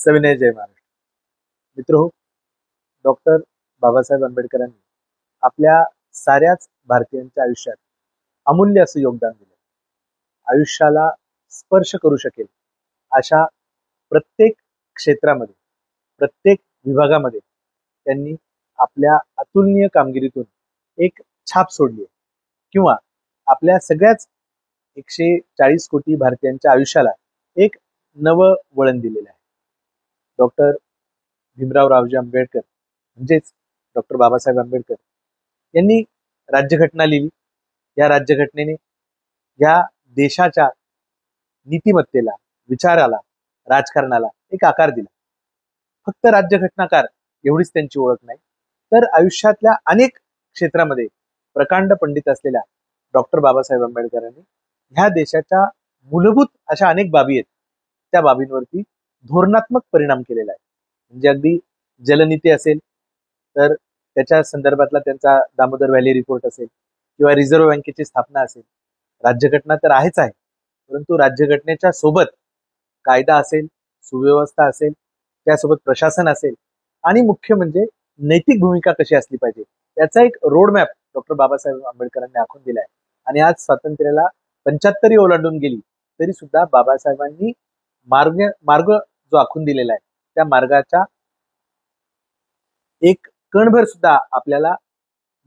सविनय जय महाराष्ट्र. मित्र, डॉक्टर बाबासाहेब आंबेडकरांनी आपल्या साऱ्याच भारतीयांच्या आयुष्यात अमूल्य असं योगदान दिलं. आयुष्याला स्पर्श करू शकेल अशा प्रत्येक क्षेत्रामध्ये, प्रत्येक विभागामध्ये त्यांनी आपल्या अतुलनीय कामगिरीतून एक छाप सोडली आहे किंवा आपल्या सगळ्याच 140 कोटी भारतीयांच्या आयुष्याला एक नवं वळण दिलेलं आहे. डॉक्टर भीमराव रावजी आंबेडकर म्हणजेच डॉक्टर बाबासाहेब आंबेडकर यांनी राज्यघटना लिहिली. या राज्यघटनेने या देशाच्या नीतिमत्तेला, विचाराला, राजकारणाला एक आकार दिला. फक्त राज्यघटनाकार एवढीच त्यांची ओळख नाही, तर आयुष्यातल्या अनेक क्षेत्रामध्ये प्रकांड पंडित असलेल्या डॉक्टर बाबासाहेब आंबेडकरांनी ह्या देशाच्या मूलभूत अशा अनेक बाबी आहेत, त्या बाबींवरती धोरणात्मक परिणाम केलेला आहे. म्हणजे अगदी जलनीती असेल तर त्याच्या संदर्भातला त्यांचा दामोदर व्हॅली रिपोर्ट असेल किंवा रिझर्व्ह बँकेची स्थापना असेल. राज्यघटना तर आहेच आहे, परंतु राज्यघटनेच्या सोबत कायदा असेल, सुव्यवस्था असेल, त्यासोबत प्रशासन असेल आणि मुख्य म्हणजे नैतिक भूमिका कशी असली पाहिजे याचा एक रोडमॅप डॉक्टर बाबासाहेब आंबेडकरांनी आखून दिलाय. आणि आज स्वातंत्र्याला 75 ओलांडून गेली तरी सुद्धा बाबासाहेबांनी मार्ग जो आखून दिलेला आहे त्या मार्गाच्या एक कणभर सुद्धा आपल्याला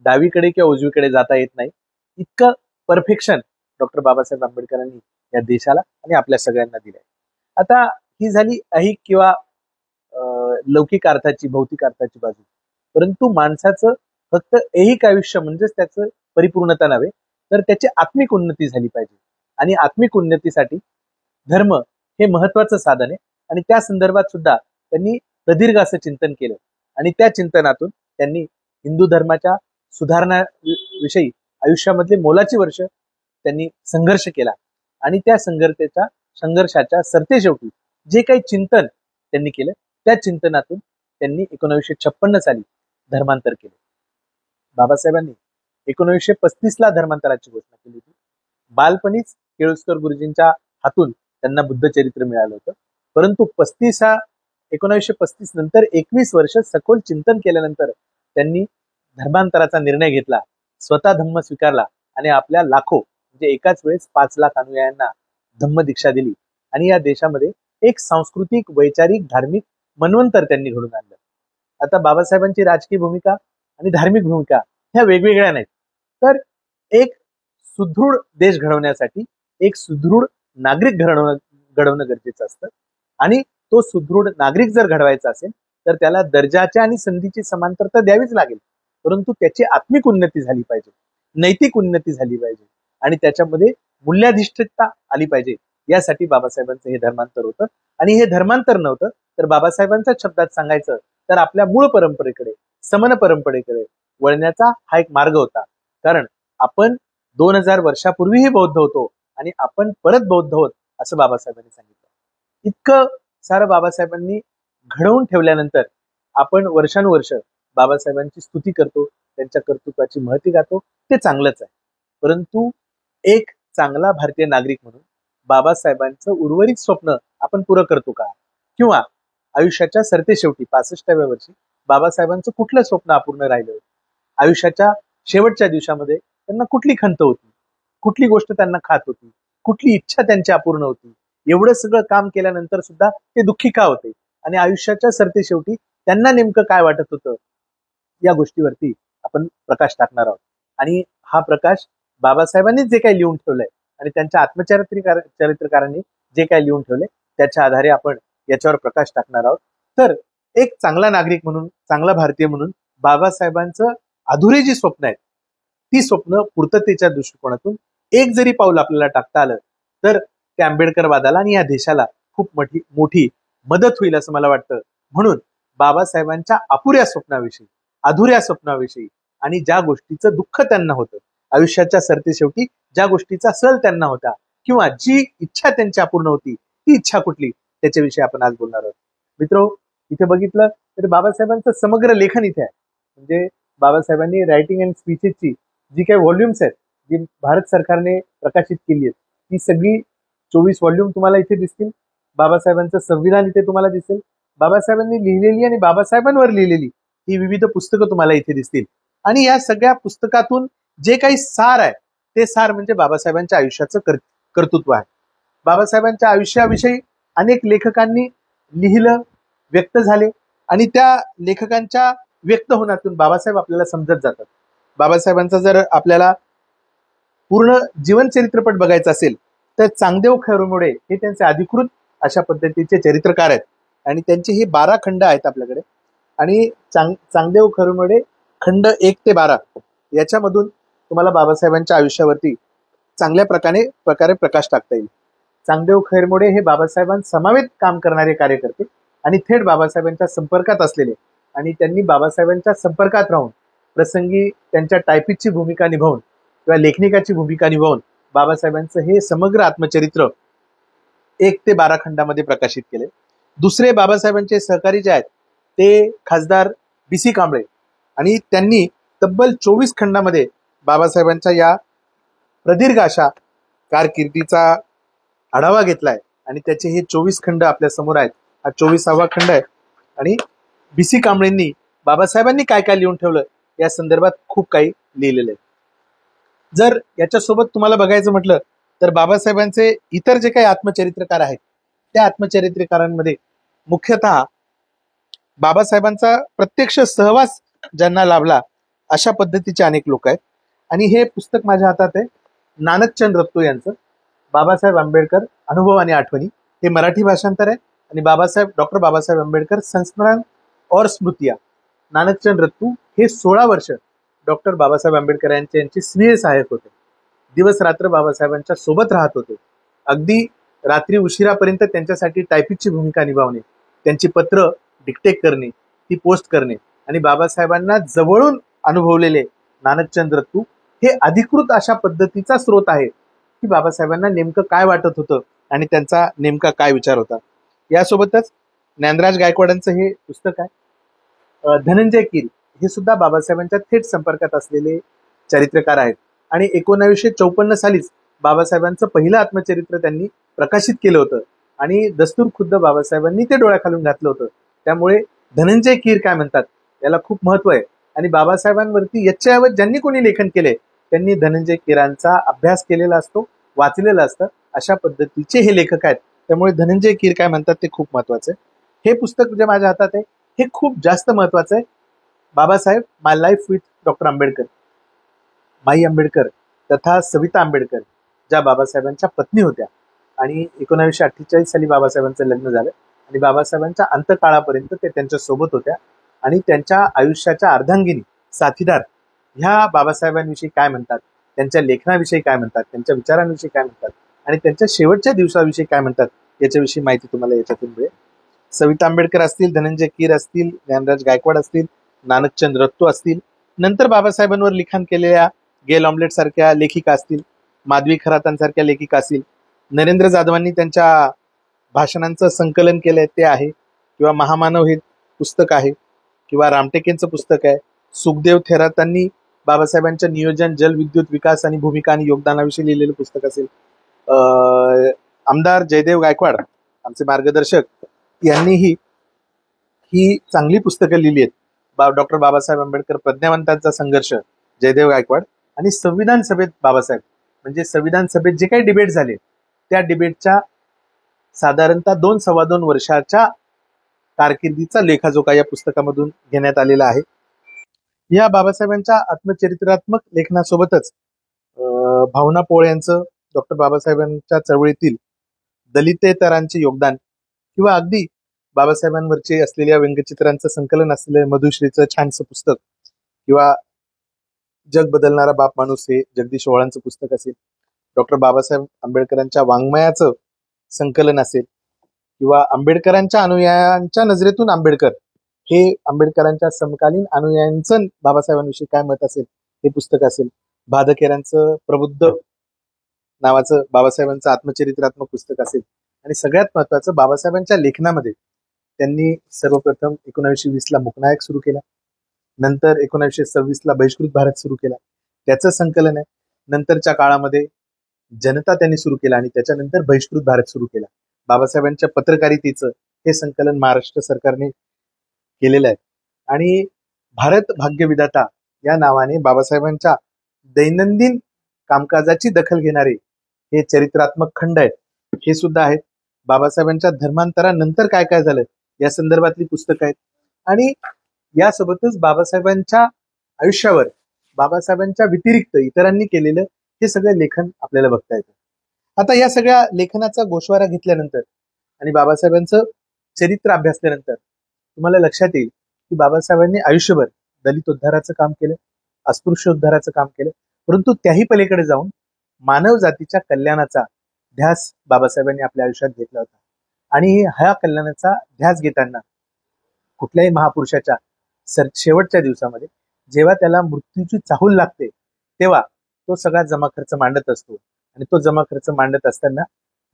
डावीकडे किंवा उजवीकडे जाता येत नाही, इतकं परफेक्शन डॉक्टर बाबासाहेब आंबेडकरांनी या देशाला आणि आपल्या सगळ्यांना दिलंय. आता ही झाली ऐहिक किंवा लौकिक अर्थाची, भौतिक अर्थाची बाजू. परंतु माणसाचं फक्त ऐहिक आयुष्य म्हणजेच त्याचं परिपूर्णता नव्हे, तर त्याची आत्मिक उन्नती झाली पाहिजे. आणि आत्मिक उन्नतीसाठी धर्म हे महत्वाचं साधन आहे. आणि त्या संदर्भात सुद्धा त्यांनी प्रदीर्घ असं चिंतन केलं आणि त्या चिंतनातून त्यांनी हिंदू धर्माच्या सुधारणाविषयी आयुष्यामधले मोलाची वर्ष त्यांनी संघर्ष केला. आणि त्या संघर्षाच्या सरतेशेवटी जे काही चिंतन त्यांनी केलं त्या चिंतनातून त्यांनी 1956 साली धर्मांतर केले. बाबासाहेबांनी 1935 धर्मांतराची घोषणा केली होती. बालपणीच केळुस्कर गुरुजींच्या हातून त्यांना बुद्धचरित्र मिळालं होतं. परंतु 1935 नंतर 21 वर्ष सखोल चिंतन केल्यानंतर त्यांनी धर्मांतराचा निर्णय घेतला, स्वतः धम्म स्वीकारला आणि आपल्या लाखो म्हणजे एकाच वेळेस 5 लाख अनुयायांना धम्म दीक्षा दिली. आणि या देशामध्ये एक सांस्कृतिक, वैचारिक, धार्मिक मनवंतर त्यांनी घडून आणलं. आता बाबासाहेबांची राजकीय भूमिका आणि धार्मिक भूमिका ह्या वेगवेगळ्या नाहीत, तर एक सुदृढ देश घडवण्यासाठी एक सुदृढ नागरिक घडवणं गरजेचं असतं. आणि तो सुदृढ नागरिक जर घडवायचा असेल तर त्याला दर्जाच्या आणि संधीची समांतरता द्यावीच लागेल, परंतु त्याची आत्मिक उन्नती झाली पाहिजे, नैतिक उन्नती झाली पाहिजे आणि त्याच्यामध्ये मूल्याधिष्ठता आली पाहिजे. यासाठी बाबासाहेबांचं हे धर्मांतर होतं. आणि हे धर्मांतर नव्हतं तर बाबासाहेबांच्या शब्दात सांगायचं तर आपल्या मूळ परंपरेकडे, समन परंपरेकडे वळण्याचा हा एक मार्ग होता. कारण आपण 2000 वर्षापूर्वीही बौद्ध होतो आणि आपण परत बौद्ध होत असं बाबासाहेबांनी सांगितलं. इतकं सारं बाबासाहेबांनी घडवून ठेवल्यानंतर आपण वर्षानुवर्ष बाबासाहेबांची स्तुती करतो, त्यांच्या कर्तृत्वाची महती गातो, ते चांगलंच आहे. परंतु एक चांगला भारतीय नागरिक म्हणून बाबासाहेबांचं उर्वरित स्वप्न आपण पुरं करतो का? किंवा आयुष्याच्या सरतेशेवटी 65व्या वर्षी बाबासाहेबांचं कुठलं स्वप्न अपूर्ण राहिलं? आयुष्याच्या शेवटच्या दिवसामध्ये त्यांना कुठली खंत होती, कुठली गोष्ट त्यांना खात होती, कुठली इच्छा त्यांची अपूर्ण होती? एवढं सगळं काम केल्यानंतर सुद्धा ते दुःखी का होते? आणि आयुष्याच्या सरतेशेवटी त्यांना नेमकं काय वाटत होतं? या गोष्टीवरती आपण प्रकाश टाकणार आहोत. आणि हा प्रकाश बाबासाहेबांनी जे काही लिहून ठेवलंय आणि त्यांच्या चरित्रकारांनी जे काही लिहून ठेवलंय त्याच्या आधारे आपण याच्यावर प्रकाश टाकणार आहोत. तर एक चांगला नागरिक म्हणून, चांगला भारतीय म्हणून बाबासाहेबांचं अधुरी जी स्वप्न आहेत ती स्वप्न पूर्ततेच्या दृष्टिकोनातून एक जरी पाऊल आपल्याला टाकता आलं तर त्या आंबेडकरवादाला आणि या देशाला खूप मोठी मदत होईल असं मला वाटतं. म्हणून बाबासाहेबांच्या अपुऱ्या स्वप्नाविषयी, अधुऱ्या स्वप्नाविषयी आणि ज्या गोष्टीचं दुःख त्यांना होतं, आयुष्याच्या सरतेशेवटी ज्या गोष्टीचा सल त्यांना होता किंवा जी इच्छा त्यांची अपूर्ण होती ती इच्छा कुठली, त्याच्याविषयी आपण आज बोलणार आहोत. मित्रो, इथे बघितलं तर बाबासाहेबांचं समग्र लेखन इथे आहे. म्हणजे बाबासाहेबांनी रायटिंग अँड स्पीचेसची जी काही व्हॉल्युम्स आहेत, जी भारत सरकारने प्रकाशित केली आहेत, ती सगळी 24 व्हॉल्यूम तुम्हाला इथे दिसतील. बाबासाहेबांचं संविधान इथे तुम्हाला दिसेल. बाबासाहेबांनी लिहिलेली आणि बाबासाहेबांवर लिहिलेली ही विविध पुस्तकं तुम्हाला इथे दिसतील. आणि या सगळ्या पुस्तकातून जे काही सार आहे ते सार म्हणजे बाबासाहेबांच्या आयुष्याचं कर्तृत्व आहे. बाबासाहेबांच्या आयुष्याविषयी अनेक लेखकांनी लिहिलं, व्यक्त झाले आणि त्या लेखकांच्या व्यक्त होण्यातून बाबासाहेब आपल्याला समजत जातात. बाबासाहेबांचा जर आपल्याला पूर्ण जीवनचरित्रपट बघायचा असेल तर चांगदेव खैरमोडे हे त्यांचे अधिकृत अशा पद्धतीचे चरित्रकार आहेत आणि त्यांचे हे 12 खंड आहेत आपल्याकडे. आणि चांगदेव खैरमोडे खंड 1 ते 12 याच्यामधून तुम्हाला बाबासाहेबांच्या आयुष्यावरती चांगल्या प्रकारे प्रकाश टाकता येईल. चांगदेव खैरमोडे हे बाबासाहेबांसमवेत काम करणारे कार्यकर्ते आणि थेट बाबासाहेबांच्या संपर्कात असलेले आणि त्यांनी बाबासाहेबांच्या संपर्कात राहून प्रसंगी त्यांच्या टायपिस्टची भूमिका निभावून किंवा लेखनिकाची भूमिका निभावून बाबासाहेबांचं हे समग्र आत्मचरित्र 1 ते 12 खंडामध्ये प्रकाशित केले. दुसरे बाबासाहेबांचे सहकारी जे आहेत ते खासदार BC कांबळे आणि त्यांनी तब्बल 24 खंडामध्ये बाबासाहेबांच्या या प्रदीर्घ अशा कारकिर्दीचा आढावा घेतलाय आणि त्याचे हे 24 खंड आपल्या समोर आहेत. हा 24वा खंड आहे आणि BC कांबळेंनी बाबासाहेबांनी काय काय लिहून ठेवलं या संदर्भात खूप काही लिहिलेलं आहे. जर याच्यासोबत तुम्हाला बघायचं म्हटलं तर बाबासाहेबांचे इतर जे काही आत्मचरित्रकार आहेत त्या आत्मचरित्रकारांमध्ये मुख्यतः बाबासाहेबांचा प्रत्यक्ष सहवास ज्यांना लाभला अशा पद्धतीचे अनेक लोक आहेत. आणि हे पुस्तक माझ्या हातात आहे नानकचंद रत्तू यांचं बाबासाहेब आंबेडकर अनुभव आणि आठवणी. हे मराठी भाषांतर आहे आणि डॉक्टर बाबासाहेब आंबेडकर संस्मरण और स्मृतिया. नानकचंद रत्तू हे 16 वर्ष डॉक्टर बाबासाहेब आंबेडकर यांचे स्वीय सहाय्यक होते. दिवस रात्र बाबासाहेबांच्या सोबत राहत होते. अगदी रात्री उशिरापर्यंत त्यांच्यासाठी टायपिस्टची भूमिका निभावणे, त्यांची पत्र डिक्टेट करणे, ती पोस्ट करणे आणि बाबासाहेबांना जवळून अनुभवलेले नानकचंद रत्तू हे अधिकृत अशा पद्धतीचा स्रोत आहे की बाबासाहेबांना नेमकं काय वाटत होतं आणि त्यांचा नेमका काय विचार होता. यासोबतच ज्ञानराज गायकवाडांचं हे पुस्तक आहे. धनंजय कीर हे सुद्धा बाबासाहेबांच्या थेट संपर्कात असलेले चरित्रकार आहेत आणि 1954 सालीच बाबासाहेबांचं पहिलं आत्मचरित्र त्यांनी प्रकाशित केलं होतं आणि दस्तूर खुद्द बाबासाहेबांनी ते डोळ्याखालून घातलं होतं. त्यामुळे धनंजय कीर काय म्हणतात याला खूप महत्व आहे आणि बाबासाहेबांवरती याच्याऐवज ज्यांनी कोणी लेखन केले त्यांनी धनंजय कीरांचा अभ्यास केलेला असतो, वाचलेला असतं. अशा पद्धतीचे हे लेखक आहेत. त्यामुळे धनंजय कीर काय म्हणतात ते खूप महत्वाचं आहे. हे पुस्तक जे माझ्या हातात आहे हे खूप जास्त महत्वाचं आहे. बाबासाहेब माय लाईफ विथ डॉक्टर आंबेडकर. माई आंबेडकर तथा सविता आंबेडकर ज्या बाबासाहेबांच्या पत्नी होत्या आणि 1948 साली बाबासाहेबांचं लग्न झालं आणि बाबासाहेबांच्या अंतकाळापर्यंत ते त्यांच्या सोबत होत्या आणि त्यांच्या आयुष्याच्या अर्धांगिनी साथीदार ह्या बाबासाहेबांविषयी काय म्हणतात, त्यांच्या लेखनाविषयी काय म्हणतात, त्यांच्या विचारांविषयी काय म्हणतात आणि त्यांच्या शेवटच्या दिवसाविषयी काय म्हणतात याच्याविषयी माहिती तुम्हाला याच्यातून मिळेल. सविता आंबेडकर असतील, धनंजय कीर असतील, ज्ञानराज गायकवाड असतील, नानकचंद रत्तू असतील, नंतर बाबासाहेबांवर लिखाण केलेल्या गेल ऑम्लेट सारख्या लेखिका असतील, माधवी खरातांसारख्या लेखिका असतील, नरेंद्र जाधवांनी त्यांच्या भाषणांचं संकलन केलंय ते आहे किंवा महामानव हे पुस्तक आहे किंवा रामटेकेंचं पुस्तक आहे. सुखदेव थेरातांनी बाबासाहेबांच्या नियोजन, जलविद्युत विकास आणि भूमिका आणि योगदानाविषयी लिहिलेलं पुस्तक असेल. आमदार जयदेव गायकवाड आमचे मार्गदर्शक यांनीही ही चांगली पुस्तकं लिहिली आहेत. डॉक्टर बाबासाहेब आंबेडकर प्रज्ञावंतांचा संघर्ष जयदेव गायकवाड आणि संविधान सभेत बाबासाहेब म्हणजे संविधान सभेत जे काही डिबेट झाले त्या डिबेटच्या साधारणतः 2-2.25 वर्षाच्या कारकिर्दीचा लेखाजोखा या पुस्तकामधून घेण्यात आलेला आहे. या बाबासाहेबांच्या आत्मचरित्रात्मक लेखनासोबतच भावना पोळ यांचं डॉक्टर बाबासाहेबांच्या चळवळीतील दलितेतरांचे योगदान किंवा अगदी बाबासाहेबांवरचे असलेल्या व्यंगचित्रांचं संकलन असलेलं मधुश्रीचं छानसं पुस्तक किंवा जग बदलणारा बाप माणूस हे जगदीश ओवाळांचं पुस्तक असेल, डॉक्टर बाबासाहेब आंबेडकरांच्या वाङ्मयाचं संकलन असेल किंवा आंबेडकरांच्या अनुयायांच्या नजरेतून आंबेडकर हे आंबेडकरांच्या समकालीन अनुयायांचं बाबासाहेबांविषयी काय मत असेल हे पुस्तक असेल, भादखेरांचं प्रबुद्ध नावाचं बाबासाहेबांचं आत्मचरित्रात्मक पुस्तक असेल आणि सगळ्यात महत्वाचं बाबासाहेबांच्या लेखनामध्ये त्यांनी सर्वप्रथम 1920 मुकनायक सुरू केला, नंतर 1926 बहिष्कृत भारत सुरू केला, त्याचं संकलन आहे. नंतरच्या काळामध्ये जनता त्यांनी सुरू केला आणि त्याच्यानंतर बहिष्कृत भारत सुरू केला. बाबासाहेबांच्या पत्रकारितेचं हे संकलन महाराष्ट्र सरकारने केलेलं आहे. आणि भारत भाग्यविधाता या नावाने बाबासाहेबांच्या दैनंदिन कामकाजाची दखल घेणारे हे चरित्रात्मक खंड आहेत, हे सुद्धा आहेत. बाबासाहेबांच्या धर्मांतरानंतर काय काय झालं या संदर्भातली पुस्तकं आहेत. आणि यासोबतच बाबासाहेबांच्या आयुष्यावर बाबासाहेबांच्या व्यतिरिक्त इतरांनी केलेलं हे सगळं लेखन आपल्याला बघता येतं. आता या सगळ्या लेखनाचा गोषवारा घेतल्यानंतर आणि बाबासाहेबांचं चरित्र अभ्यासल्यानंतर तुम्हाला लक्षात येईल की बाबासाहेबांनी आयुष्यभर दलित उद्धाराचं काम केलं, अस्पृश्य उद्धाराचं काम केलं, परंतु त्याही पलीकडे जाऊन मानव जातीच्या कल्याणाचा ध्यास बाबासाहेबांनी आपल्या आयुष्यात घेतला होता. आणि ह्या कल्याणाचा ध्यास घेताना कुठल्याही महापुरुषाच्या शेवटच्या दिवसामध्ये जेव्हा त्याला मृत्यूची चाहूल लागते तेव्हा तो सगळा जमा खर्च मांडत असतो. आणि तो जमा खर्च मांडत असताना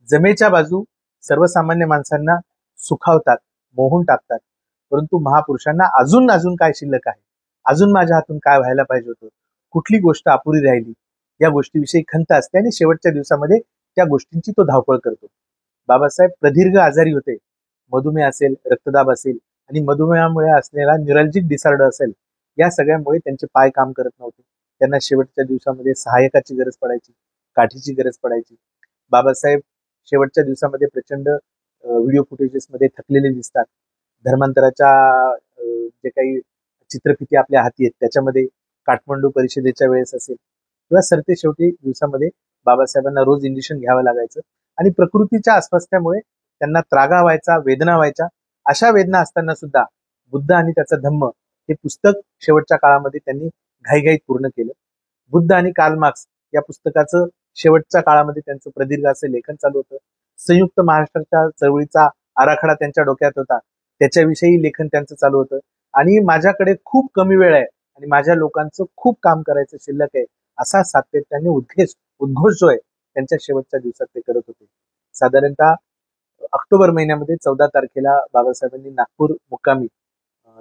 जमेच्या बाजू सर्वसामान्य माणसांना सुखावतात, मोहून टाकतात, परंतु महापुरुषांना अजून अजून काय शिल्लक आहे, अजून माझ्या हातून काय व्हायला पाहिजे होतं, कुठली गोष्ट अपुरी राहिली, या गोष्टीविषयी खंत असते आणि शेवटच्या दिवसामध्ये त्या गोष्टींची तो धावपळ करतो. बाबासाहेब प्रदीर्घ आजारी होते. मधुमेह असेल, रक्तदाब असेल आणि मधुमेहामुळे असलेला न्यूरॉलजिक डिसऑर्डर असेल, या सगळ्यामुळे त्यांचे पाय काम करत नव्हते. त्यांना शेवटच्या दिवसामध्ये सहाय्यकाची गरज पडायची, काठीची गरज पडायची. बाबासाहेब शेवटच्या दिवसामध्ये प्रचंड व्हिडिओ फुटेजेसमध्ये थकलेले दिसतात. धर्मांतराच्या जे काही चित्रफिती आपल्या हाती आहेत त्याच्यामध्ये काठमांडू परिषदेच्या वेळेस असेल किंवा सरते शेवटी दिवसामध्ये बाबासाहेबांना रोज इंजेक्शन घ्यावं लागायचं आणि प्रकृतीच्या अस्वास्थ्यामुळे त्यांना त्रागा व्हायचा, वेदना व्हायच्या. अशा वेदना असताना सुद्धा बुद्ध आणि त्याचा धम्म हे पुस्तक शेवटच्या काळामध्ये त्यांनी घाईघाईत पूर्ण केलं. बुद्ध आणि कार्ल मार्क्स या पुस्तकाचं शेवटच्या काळामध्ये त्यांचं प्रदीर्घ असं लेखन चालू होतं. संयुक्त महाराष्ट्राच्या चळवळीचा आराखडा त्यांच्या डोक्यात होता, त्याच्याविषयी लेखन त्यांचं चालू होतं. आणि माझ्याकडे खूप कमी वेळ आहे आणि माझ्या लोकांचं खूप काम करायचं शिल्लक आहे, असा सातत्याने उद्घोष जो आहे त्यांच्या शेवटच्या दिवसात ते करत होते. साधारणतः ऑक्टोबर महिन्यामध्ये 14 तारखेला बाबासाहेबांनी नागपूर मुक्कामी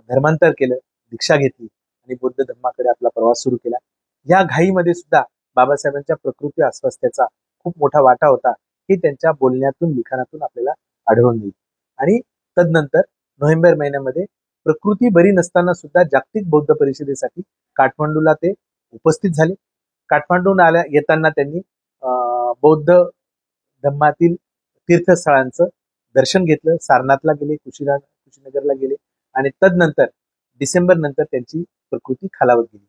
धर्मांतर केलं, दीक्षा घेतली आणि बौद्ध धर्माकडे आपला प्रवास सुरू केला. या घाईमध्ये सुद्धा बाबासाहेबांच्या प्रकृती अस्वास्थ्याचा खूप मोठा वाटा होता, हे त्यांच्या बोलण्यातून लिखाणातून आपल्याला आढळून येईल. आणि तदनंतर नोव्हेंबर महिन्यामध्ये प्रकृती बरी नसताना सुद्धा जागतिक बौद्ध परिषदेसाठी काठमांडूला ते उपस्थित झाले. काठमांडूला येताना त्यांनी बौद्ध धम्मातील तीर्थस्थळांचं दर्शन घेतलं. सारनाथला गेले, कुशीनगरला गेले आणि तदनंतर डिसेंबर नंतर त्यांची प्रकृती खालावत गेली.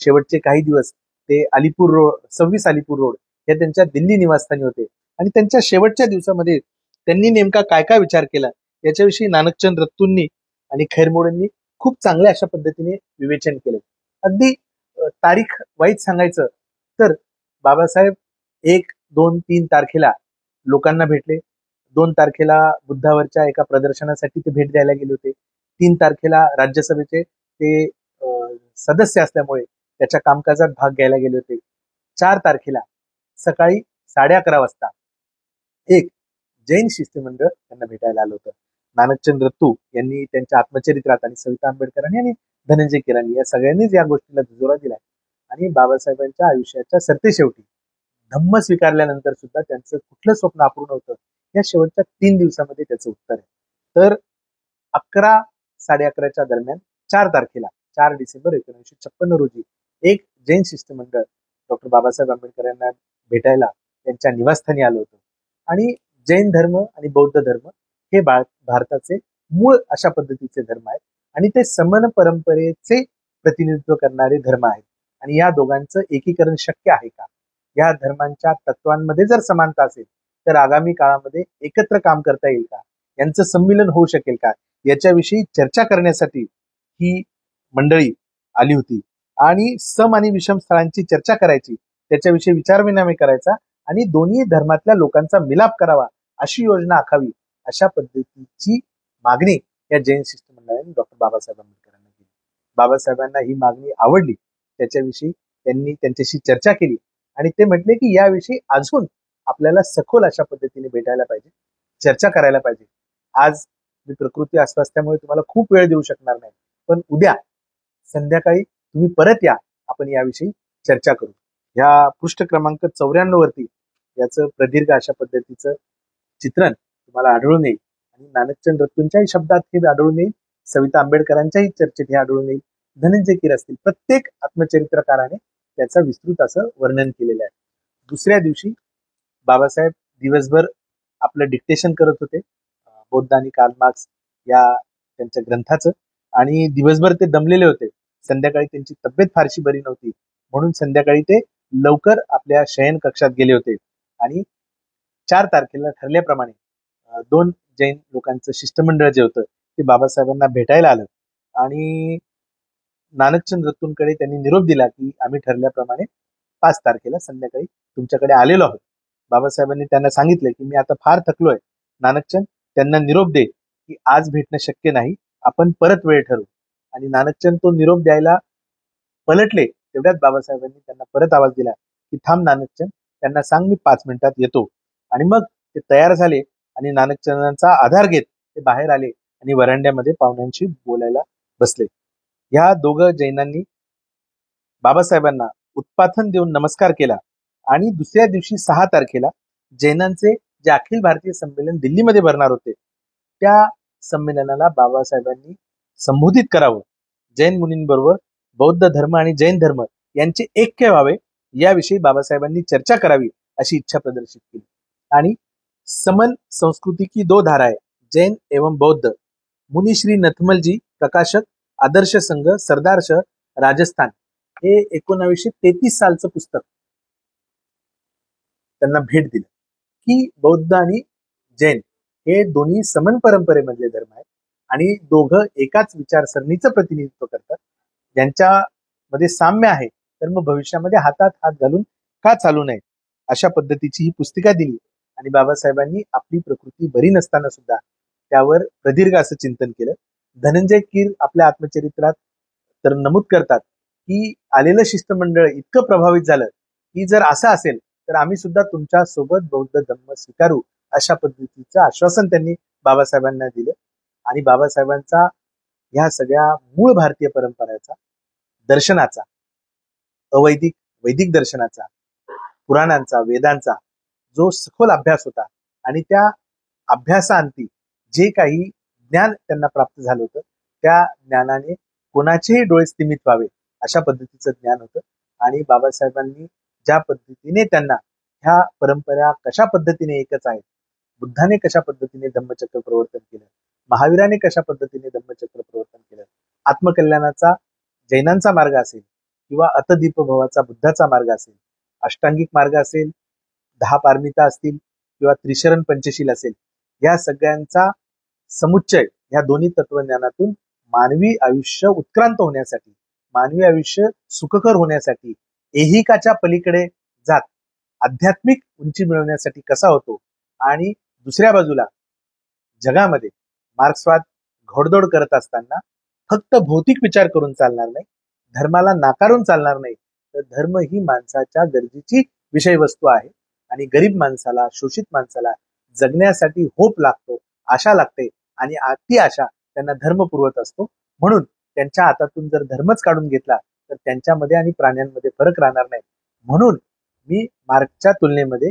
शेवटचे काही दिवस ते अलीपूर रोड 26 अलीपूर रोड हे त्यांच्या दिल्ली निवासस्थानी होते. आणि त्यांच्या शेवटच्या दिवसामध्ये त्यांनी नेमका काय काय विचार केला याच्याविषयी नानकचंद रत्तूंनी आणि खैरमोडेंनी खूप चांगल्या अशा पद्धतीने विवेचन केले. अगदी तारीख वाईज सांगायचं तर बाबासाहेब 1, 2, 3 तारखेला लोकांना भेटले. 2 तारखेला बुद्धावरच्या एका प्रदर्शनासाठी ते भेट द्यायला गेले होते. 3 तारखेला राज्यसभेचे ते सदस्य असल्यामुळे त्याच्या कामकाजात भाग घ्यायला गेले होते. 4 तारखेला सकाळी 11:30 वाजता एक जैन शिष्टमंडळ त्यांना भेटायला आलं होतं. नानकचंद रत्तू यांनी त्यांच्या आत्मचरित्रात आणि सविता आंबेडकरांनी आणि धनंजय किराणी या सगळ्यांनीच या गोष्टीला दुजोरा दिला. आणि बाबासाहेबांच्या आयुष्याच्या सरतेशेवटी धम्म स्वीकारल्यानंतर सुद्धा त्यांचं कुठलं स्वप्न अपूर्ण होतं या शेवटच्या 3 दिवसामध्ये त्याचं उत्तर आहे. तर 11, 11:30च्या दरम्यान 4 तारखेला 4 डिसेंबर 1956 रोजी एक जैन शिष्टमंडळ डॉक्टर बाबासाहेब आंबेडकर यांना भेटायला त्यांच्या निवासस्थानी आलं होतं. आणि जैन धर्म आणि बौद्ध धर्म हे भारताचे मूळ अशा पद्धतीचे धर्म आहेत आणि ते समन परंपरेचे प्रतिनिधित्व करणारे धर्म आहेत. आणि या दोघांचं एकीकरण शक्य आहे का, या धर्मांच्या तत्वांमध्ये जर समानता असेल तर आगामी काळामध्ये एकत्र काम करता येईल का, यांचं संमिलन होऊ शकेल का, याच्याविषयी चर्चा करण्यासाठी ही मंडळी आली होती. आणि सम आणि विषम स्थळांची चर्चा करायची, त्याच्याविषयी विचारविनिमय करायचा आणि दोन्ही धर्मातल्या लोकांचा मिलाप करावा अशी योजना आखावी, अशा पद्धतीची मागणी या जैन शिष्टमंडळाने डॉक्टर बाबासाहेब आंबेडकरांना केली. बाबासाहेबांना ही मागणी आवडली, त्याच्याविषयी त्यांनी त्यांच्याशी चर्चा केली आणि ते म्हटले की याविषयी अजून आपल्याला सखोल अशा पद्धतीने भेटायला पाहिजे, चर्चा करायला पाहिजे. आज मी प्रकृती अस्वास्थ्यामुळे तुम्हाला खूप वेळ देऊ शकणार नाही, पण उद्या संध्याकाळी तुम्ही परत या, आपण याविषयी चर्चा करू. ह्या पृष्ठ क्रमांक 94 वरती याचं प्रदीर्घ अशा पद्धतीचं चित्रण तुम्हाला आढळून येईल. नानकचंद रत्तूंच्याही शब्दात हे आढळून येईल, सविता आंबेडकरांच्याही चर्चेत हे आढळून येईल, धनंजय कीर असतील, प्रत्येक आत्मचरित्रकाराने त्याचं विस्तृत असं वर्णन केलेलं आहे. दुसऱ्या दिवशी बाबासाहेब दिवसभर आपलं डिक्टेशन करत होते बौद्ध आणि कार्ल मार्क्स या त्यांच्या ग्रंथाचं, आणि दिवसभर ते दमलेले होते. संध्याकाळी त्यांची तब्येत फारशी बरी नव्हती, म्हणून संध्याकाळी ते लवकर आपल्या शयन कक्षात गेले होते. आणि 4 तारखेला ठरल्याप्रमाणे 2 जैन लोकांचं शिष्टमंडळ जे होतं ते बाबासाहेबांना भेटायला आलं आणि नानकचंद रत्तूंकडे त्यांनी निरोप दिला की आम्ही ठरल्याप्रमाणे 5 तारखेला संध्याकाळी तुमच्याकडे आलेलो आहोत. बाबासाहेबांनी त्यांना सांगितलं की मी आता फार थकलोय. नानकचंद त्यांना निरोप दे की आज भेटणं शक्य नाही, आपण परत वेळ ठरवू. आणि नानकचंद तो निरोप द्यायला पलटले, तेवढ्यात बाबासाहेबांनी त्यांना परत आवाज दिला की थांब नानकचंद, त्यांना सांग मी 5 मिनिटात येतो. आणि मग ते तयार झाले आणि नानकचंदांचा आधार घेत ते बाहेर आले आणि वरांड्यामध्ये पाहुण्यांशी बोलायला बसले. ह्या दोघं जैनांनी बाबासाहेबांना उत्पाथन देऊन नमस्कार केला आणि दुसऱ्या दिवशी 6 तारखेला जैनांचे जे अखिल भारतीय संमेलन दिल्लीमध्ये भरणार होते त्या संमेलनाला बाबासाहेबांनी संबोधित करावं, जैन मुनींबरोबर बौद्ध धर्म आणि जैन धर्म यांचे ऐक्य व्हावे याविषयी बाबासाहेबांनी चर्चा करावी अशी इच्छा प्रदर्शित केली. आणि समन संस्कृती की 2 धाराएं जैन एवं बौद्ध, मुनी श्री नथमलजी, प्रकाशक, आदर्श संघ, सरदार शहर, राजस्थान, हे 1933 सालचं पुस्तक त्यांना भेट दिलं की बौद्ध आणि जैन हे दोन्ही समन परंपरेमधले धर्म आहेत आणि दोघं एकाच विचारसरणीचं प्रतिनिधित्व करतात, ज्यांच्यामध्ये साम्य आहे, तर मग भविष्यामध्ये हातात हात घालून का चालू नये अशा पद्धतीची ही पुस्तिका दिली. आणि बाबासाहेबांनी आपली प्रकृती बरी नसताना सुद्धा त्यावर प्रदीर्घ असं चिंतन केलं. धनंजय कीर आपल्या आत्मचरित्रात तर नमूद करतात की आलेलं शिष्टमंडळ इतकं प्रभावित झालं की जर असं असेल तर आम्ही सुद्धा तुमच्या सोबत बौद्ध धर्म स्वीकारू अशा पद्धतीचं आश्वासन त्यांनी बाबासाहेबांना दिलं. आणि बाबासाहेबांचा ह्या सगळ्या मूळ भारतीय परंपरेचा, दर्शनाचा, अवैदिक वैदिक दर्शनाचा, पुराणांचा, वेदांचा जो सखोल अभ्यास होता आणि त्या अभ्यासाअंती जे काही ज्ञान त्यांना प्राप्त झालं होतं त्या ज्ञानाने कोणाचेही डोळे स्तिमित व्हावे अशा पद्धतीचं ज्ञान होतं. आणि बाबासाहेबांनी ज्या पद्धतीने त्यांना ह्या परंपरा कशा पद्धतीने एकच आहेत, बुद्धाने कशा पद्धतीने धम्मचक्र प्रवर्तन केलं, महावीराने कशा पद्धतीने धम्मचक्र प्रवर्तन केलं, आत्मकल्याणाचा जैनांचा मार्ग असेल किंवा अतदीपभवाचा बुद्धाचा मार्ग असेल, अष्टांगिक मार्ग असेल, 10 पारमिता असतील किंवा त्रिशरण पंचशील असेल, या सगळ्यांचा समुच्चय या दोन्ही तत्वज्ञानातून मानवी आयुष्य उत्क्रांत होण्यासाठी, मानवी आयुष्य सुखकर होण्यासाठी, ऐहिकाच्या पलीकडे जात आध्यात्मिक उंची मिळवण्यासाठी कसा होतो. आणि दुसऱ्या बाजूला जगामध्ये मार्क्सवाद घोडदौड करत असताना फक्त भौतिक विचार करून चालणार नाही, धर्माला नाकारून चालणार नाही, तर धर्म ही माणसाच्या गरजेची विषयवस्तू आहे. आणि गरीब माणसाला, शोषित माणसाला जगण्यासाठी होप लागतो, आशा लागते, आणि ती आशा त्यांना धर्म पुरवत असतो. म्हणून त्यांच्या हातातून जर धर्मच काढून घेतला तर त्यांच्यामध्ये आणि प्राण्यांमध्ये फरक राहणार नाही. म्हणून मी मार्क्सच्या तुलनेमध्ये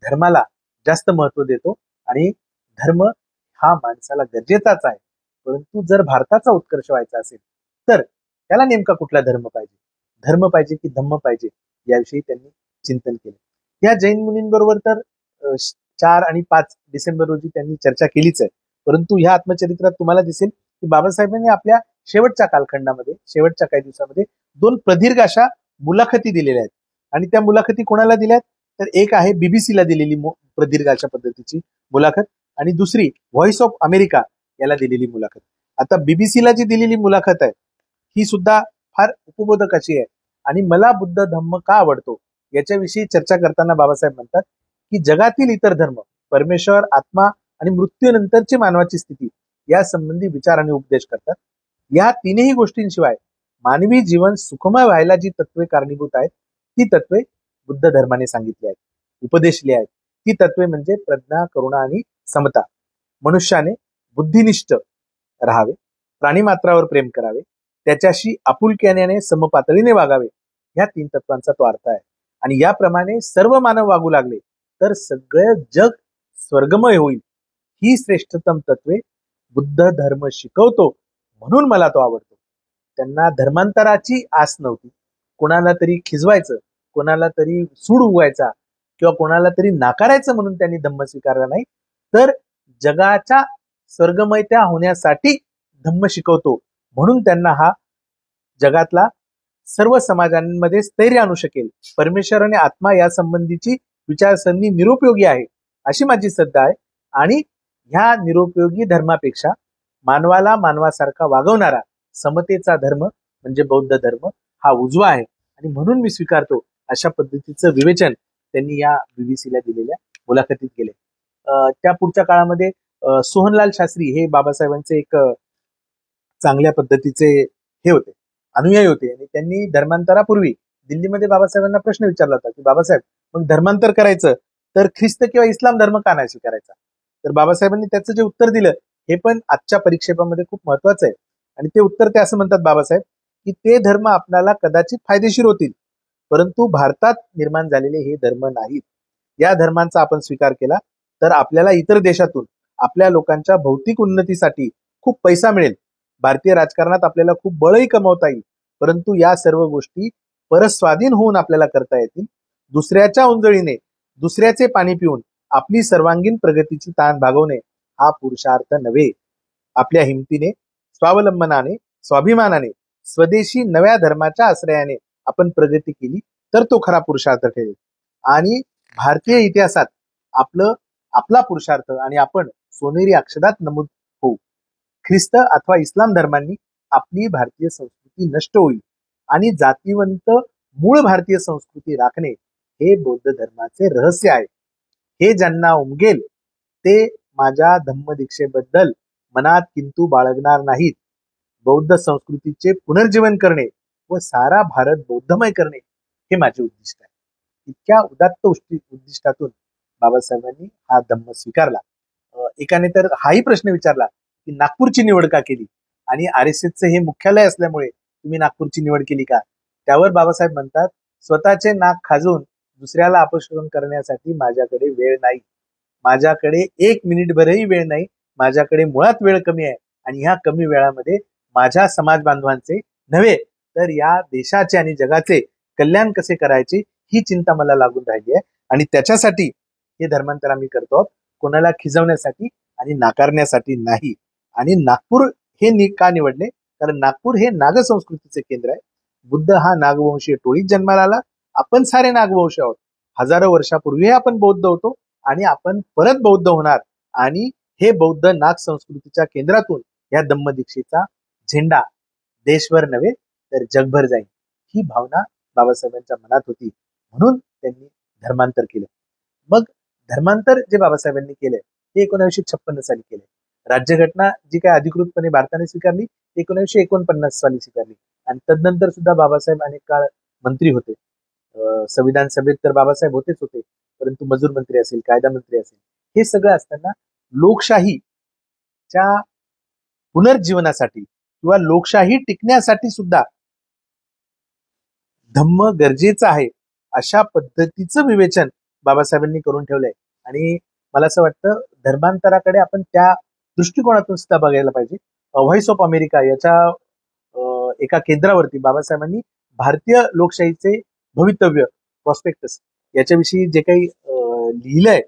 धर्माला जास्त महत्व देतो आणि धर्म हा माणसाला गरजेचाच आहे. परंतु जर भारताचा उत्कर्ष व्हायचा असेल तर त्याला नेमका कुठला धर्म पाहिजे, धर्म पाहिजे की धम्म पाहिजे, याविषयी त्यांनी चिंतन केलं. या जैन मुनींबरोबर तर 4 आणि 5 डिसेंबर रोजी त्यांनी चर्चा केलीच आहे. परंतु ह्या आत्मचरित्रात तुम्हाला दिसेल की बाबासाहेबांनी आपल्या शेवटच्या कालखंडामध्ये, शेवटच्या काही दिवसामध्ये 2 प्रदीर्घ अशा मुलाखती दिलेल्या आहेत. आणि त्या मुलाखती कोणाला दिल्यात तर एक आहे बीबीसीला दिलेली प्रदीर्घ अशा पद्धतीची मुलाखत आणि दुसरी व्हॉइस ऑफ अमेरिका याला दिलेली मुलाखत. आता बीबीसीला जी दिलेली मुलाखत आहे ही सुद्धा फार उपबोधक अशी आहे. आणि मला बुद्ध धम्म का आवडतो याच्याविषयी चर्चा करताना बाबासाहेब म्हणतात की जगातील इतर धर्म परमेश्वर, आत्मा आणि मृत्यूनंतरची मानवाची स्थिती या संबंधी विचार आणि उपदेश करतात. या तीनही गोष्टींशिवाय मानवी जीवन सुखमय व्हायला जी तत्वे कारणीभूत आहेत ती तत्वे बुद्ध धर्माने सांगितली आहेत, उपदेशली आहेत. ती तत्वे म्हणजे प्रज्ञा, करुणा आणि समता. मनुष्याने बुद्धिनिष्ठ राहावे, प्राणीमात्रावर प्रेम करावे, त्याच्याशी आपुलक्याने समपातळीने वागावे, ह्या 3 तत्वांचा तो अर्थ आहे. आणि याप्रमाणे सर्व मानव वागू लागले तर सगळं जग स्वर्गमय होईल, ही श्रेष्ठतम तत्वे बुद्ध धर्म शिकवतो, म्हणून मला तो आवडतो. त्यांना धर्मांतराची आस नव्हती. कोणाला तरी खिजवायचं, कोणाला तरी सूड उगवायचा किंवा कोणाला तरी नाकारायचं म्हणून त्यांनी धम्म स्वीकारला नाही, तर जगाच्या स्वर्गमयत्या होण्यासाठी धम्म शिकवतो म्हणून त्यांना हा जगातला सर्व समाजांमध्ये स्थैर्य आणू शकेल, परमेश्वर आणि आत्मा या संबंधीची विचारसरणी निरुपयोगी आहे अशी माझी श्रद्धा आहे. आणि ह्या निरुपयोगी धर्मापेक्षा मानवाला मानवासारखा वागवणारा समतेचा धर्म म्हणजे बौद्ध धर्म हा उजवा आहे आणि म्हणून मी स्वीकारतो अशा पद्धतीचं विवेचन त्यांनी या बीबीसीला दिलेल्या मुलाखतीत केले. त्या पुढच्या काळामध्ये सोहनलाल शास्त्री हे बाबासाहेबांचे एक चांगल्या पद्धतीचे हे होते, अनुयायी होते आणि त्यांनी धर्मांतरापूर्वी दिल्लीमध्ये बाबासाहेबांना प्रश्न विचारला होता की बाबासाहेब, मग धर्मांतर करायचं तर ख्रिस्त किंवा इस्लाम धर्म का नाही स्वीकारायचा? तर बाबासाहेबांनी त्याचं जे उत्तर दिलं हे पण आजच्या परीक्षेपामध्ये खूप महत्वाचं आहे. आणि ते उत्तर ते असं म्हणतात बाबासाहेब की ते धर्म आपल्याला कदाचित फायदेशीर होतील, परंतु भारतात निर्माण झालेले हे धर्म नाहीत. या धर्मांचा आपण स्वीकार केला तर आपल्याला इतर देशातून आपल्या लोकांच्या भौतिक उन्नतीसाठी खूप पैसा मिळेल, भारतीय राजकारणात आपल्याला खूप बळही कमवता येईल, परंतु या सर्व गोष्टी परस्वाधीन होऊन आपल्याला करता येतील. दुसऱ्याच्या उंजळीने दुसऱ्याचे पाणी पिऊन आपली सर्वांगीण प्रगतीची ताण भागवणे हा पुरुषार्थ नव्हे. आपल्या हिमतीने, स्वावलंबनाने, स्वाभिमानाने, स्वदेशी नव्या धर्माच्या आश्रयाने आपण प्रगती केली तर तो खरा पुरुषार्थ ठरेल. आणि भारतीय इतिहासात आपला पुरुषार्थ आणि आपण सोनेरी अक्षरात नमूद होऊ. ख्रिस्त अथवा इस्लाम धर्मांनी आपली भारतीय संस्कृती नष्ट होईल आणि जातीवंत मूळ भारतीय संस्कृती राखणे हे बौद्ध धर्माचे रहस्य आहे. हे ज्यांना उमगेल ते माझ्या धम्मदीक्षेबद्दल मनात किंतु बाळगणार नाहीत. बौद्ध संस्कृतीचे पुनर्जीवन करणे व सारा भारत बौद्धमय करणे हे माझे उद्दिष्ट आहे. इतक्या उदात्त उद्दिष्टातून बाबासाहेबांनी हा धम्म स्वीकारला. एकाने तर हाही प्रश्न विचारला की नागपूरची निवड का केली आणि RSSचं हे मुख्यालय असल्यामुळे तुम्ही नागपूरची निवड केली का? त्यावर बाबासाहेब म्हणतात, स्वतःचे नाक खाजून दुसऱ्याला अपशोधन करण्यासाठी माझ्याकडे वेळ नाही. माझ्याकडे 1 मिनिटभरही वेळ नाही. माझ्याकडे मुळात वेळ कमी आहे आणि ह्या कमी वेळामध्ये माझ्या समाज बांधवांचे नव्हे तर या देशाचे आणि जगाचे कल्याण कसे करायचे ही चिंता मला लागून राहिली आहे आणि त्याच्यासाठी हे धर्मांतर आम्ही करतो, कोणाला खिजवण्यासाठी आणि नाकारण्यासाठी नाही. आणि नागपूर हे का निवडले? कारण नागपूर हे नागसंस्कृतीचे केंद्र आहे. बुद्ध हा नागवंशीय टोळीत जन्माला आला. आपण सारे नागवंशी आहोत. हजारो वर्षापूर्वी आपण बौद्ध होतो आणि आपण परत बौद्ध होणार आणि हे बौद्ध नाग संस्कृतीच्या केंद्रातून या धम्मदीक्षेचा झेंडा देशभर नव्हे तर जगभर जाईल ही भावना बाबासाहेबांच्या मनात होती, म्हणून त्यांनी धर्मांतर केलं. मग धर्मांतर जे बाबासाहेबांनी केलंय ते 1956 साली केले. राज्यघटना जी काय अधिकृतपणे भारताने स्वीकारली 1949 साली स्वीकारली आणि तदनंतर सुद्धा बाबासाहेब अनेक काळ मंत्री होते. संविधान सभेत तर बाबासाहेब होतेच होते, परंतु मजूर मंत्री असेल, कायदा मंत्री असेल, हे सगळं असताना लोकशाहीच्या पुनर्जीवनासाठी किंवा लोकशाही टिकण्यासाठी सुद्धा धम्म गरजेचं आहे अशा पद्धतीचं विवेचन बाबासाहेबांनी करून ठेवलंय. आणि मला असं वाटतं धर्मांतराकडे आपण त्या दृष्टिकोनातून सुद्धा बघायला पाहिजे. व्हॉइस ऑफ अमेरिका याच्या एका केंद्रावरती बाबासाहेबांनी भारतीय लोकशाहीचे भवितव्य प्रॉस्पेक्टस याच्याविषयी जे काही लिहिलंय,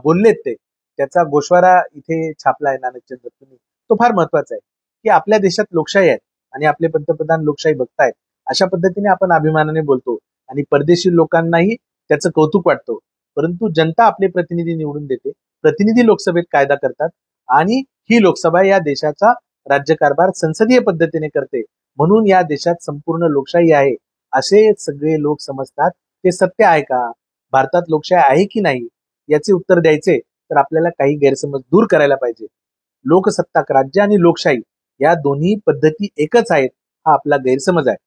बोललेत ते, त्याचा गोषवारा इथे छापलाय नानकचंद दत्तनी. तो फार महत्वाचा आहे की आपल्या देशात लोकशाही आहे आणि आपले पंतप्रधान लोकशाही बघतायत अशा पद्धतीने आपण अभिमानाने बोलतो आणि परदेशी लोकांनाही त्याचं कौतुक वाटतो. परंतु जनता आपले प्रतिनिधी निवडून देते, प्रतिनिधी लोकसभेत कायदा करतात आणि ही लोकसभा या देशाचा राज्यकारभार संसदीय पद्धतीने करते, म्हणून या देशात संपूर्ण लोकशाही आहे असे सगळे लोक समजतात. ते सत्य आहे का? भारतात लोकशाही आहे की नाही याचे उत्तर द्यायचे तर आपल्याला काही गैरसमज दूर करायला पाहिजे. लोकसत्ताक राज्य आणि लोकशाही या दोन्ही पद्धती एकच आहेत हा आपला गैरसमज आहे.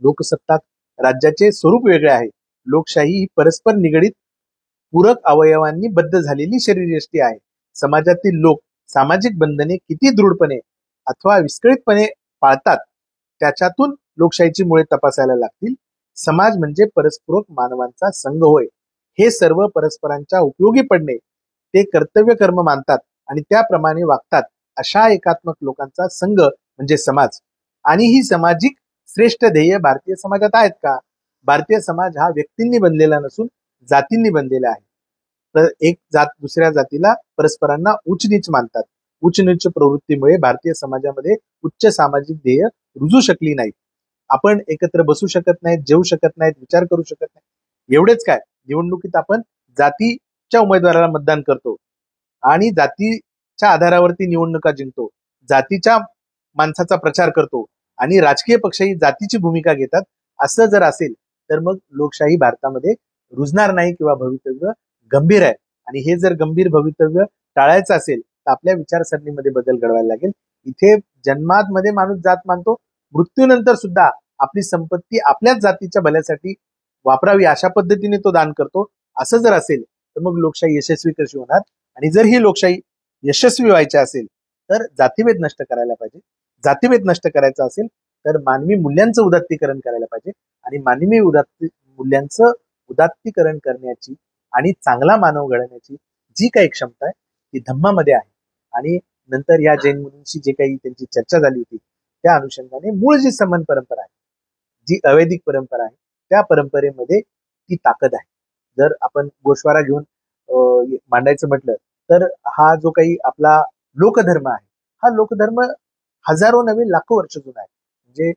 लोकसत्ताक राज्याचे स्वरूप वेगळे आहे. लोकशाही ही परस्पर निगडीत पूरक अवयवांनी बद्ध झालेली शरीरयष्टी आहे. समाजातील लोक सामाजिक बंधने किती दृढपणे अथवा विस्कळीतपणे पाळतात त्याच्यातून लोकशाहीची मुळे तपासायला लागतील. समाज म्हणजे परस्परोक मानवांचा संघ होय. हे सर्व परस्परांच्या उपयोगी पडणे ते कर्तव्य कर्म मानतात आणि त्याप्रमाणे वागतात अशा एकात्मक लोकांचा संघ म्हणजे समाज. आणि ही सामाजिक श्रेष्ठ ध्येय भारतीय समाजात आहेत का? भारतीय समाज हा व्यक्तींनी बनलेला नसून जातींनी बनलेला आहे. तर एक जात दुसऱ्या जातीला परस्परांना उच्च नीच मानतात. उच्च नीच प्रवृत्तीमुळे भारतीय समाजामध्ये उच्च सामाजिक ध्येय रुजू शकली नाहीत. आपण एकत्र बसू शकत नाहीत, जेवू शकत नाहीत, विचार करू शकत नाही. एवढेच काय, निवडणुकीत आपण जातीच्या उमेदवाराला मतदान करतो आणि जातीच्या आधारावरती निवडणुका जिंकतो, जातीच्या माणसाचा प्रचार करतो आणि राजकीय पक्षही जातीची भूमिका घेतात. असं जर असेल तर मग लोकशाही भारतामध्ये रुजणार नाही किंवा भवितव्य गंभीर आहे. आणि हे जर गंभीर भवितव्य टाळायचं असेल तर आपल्या विचारसरणीमध्ये बदल घडवायला लागेल. इथे जन्मात मध्ये माणूस जात मानतो, मृत्यूनंतर सुद्धा आपली संपत्ती आपल्याच जातीच्या भल्यासाठी वापरावी अशा पद्धतीने तो दान करतो. असं जर असेल तर मग लोकशाही यशस्वी कशी होणार? आणि जर ही लोकशाही यशस्वी व्हायची असेल तर जातीभेद नष्ट करायला पाहिजे. जातीभेद नष्ट करायचा असेल तर मानवी मूल्यांचं उदात्तीकरण करायला पाहिजे. आणि मानवी मूल्यांचं उदात्तीकरण करण्याची आणि चांगला मानव घडवण्याची जी काही क्षमता आहे ती धम्मामध्ये आहे. आणि नंतर या जैन मुनींशी जे काही त्यांची चर्चा झाली होती त्या अनुषंगाने मूळ जी समन परंपरा आहे, जी अवैदिक परंपरा आहे, त्या परंपरेमध्ये ती ताकद आहे. जर आपण गोषवारा घेऊन मांडायचं म्हटलं तर हा जो काही आपला लोकधर्म आहे, हा लोकधर्म हजारो नव्हे लाखो वर्ष जुना आहे. म्हणजे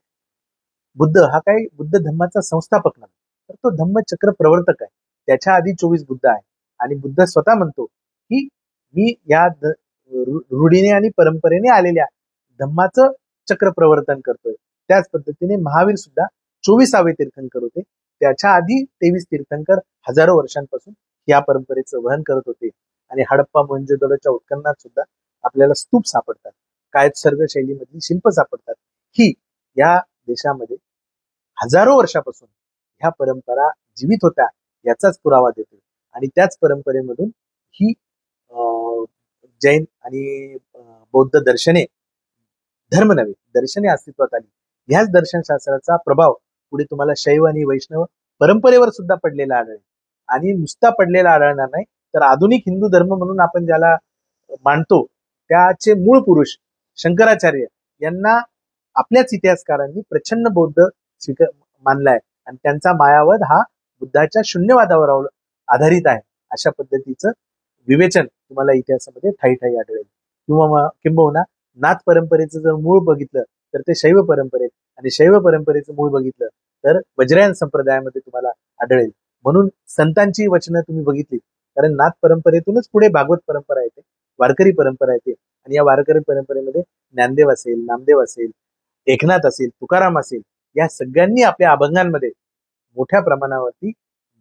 बुद्ध हा काही बुद्ध धर्माचा संस्थापक नाही, तर तो धम्मचक्र प्रवर्तक आहे. त्याच्या आधी 24 बुद्ध आहे. आणि बुद्ध स्वतः म्हणतो की मी या रूढीने आणि परंपरेने आलेल्या धम्माचं चक्र प्रवर्तन करतोय. त्याच पद्धतीने महावीर सुद्धा 24वे तीर्थंकर होते. त्याच्या आधी 23 तीर्थंकर हजारो वर्षांपासून या परंपरेचं वहन करत होते. आणि हडप्पा मोहेंजोदडोच्या उत्खननात सुद्धा आपल्याला स्तूप सापडतात, कायत्सर्ग शैलीमधली शिल्प सापडतात. ही या देशामध्ये हजारो वर्षापासून ह्या परंपरा जीवित होत्या याचाच पुरावा देतो. आणि त्याच परंपरेमधून ही जैन आणि बौद्ध दर्शने, धर्म नव्हे दर्शने अस्तित्वात आली. ह्याच दर्शनशास्त्राचा प्रभाव पुढे तुम्हाला शैव आणि वैष्णव परंपरेवर सुद्धा पडलेला आढळेल. आणि नुसता पडलेला आढळणार नाही तर आधुनिक हिंदू धर्म म्हणून आपण ज्याला मानतो त्याचे मूळ पुरुष शंकराचार्य यांना आपल्याच इतिहासकारांनी प्रचंड बौद्ध मानलाय. आणि त्यांचा मायावाद हा बुद्धाच्या शून्यवादावर आधारित आहे अशा पद्धतीचं विवेचन तुम्हाला इतिहासामध्ये ठाई ठाई आढळेल. किंबहुना नाथ परंपरेचं जर मूळ बघितलं तर ते शैव परंपरेत, आणि शैव परंपरेचं मूळ बघितलं तर वज्रायन संप्रदायामध्ये तुम्हाला आढळेल. म्हणून संतांची वचनं तुम्ही बघितली, कारण नाथ परंपरेतूनच पुढे भागवत परंपरा येते, वारकरी परंपरा येते. आणि या वारकरी परंपरेमध्ये ज्ञानदेव असेल, नामदेव असेल, एकनाथ असेल, तुकाराम असेल, या सगळ्यांनी आपल्या अभंगांमध्ये मोठ्या प्रमाणावरती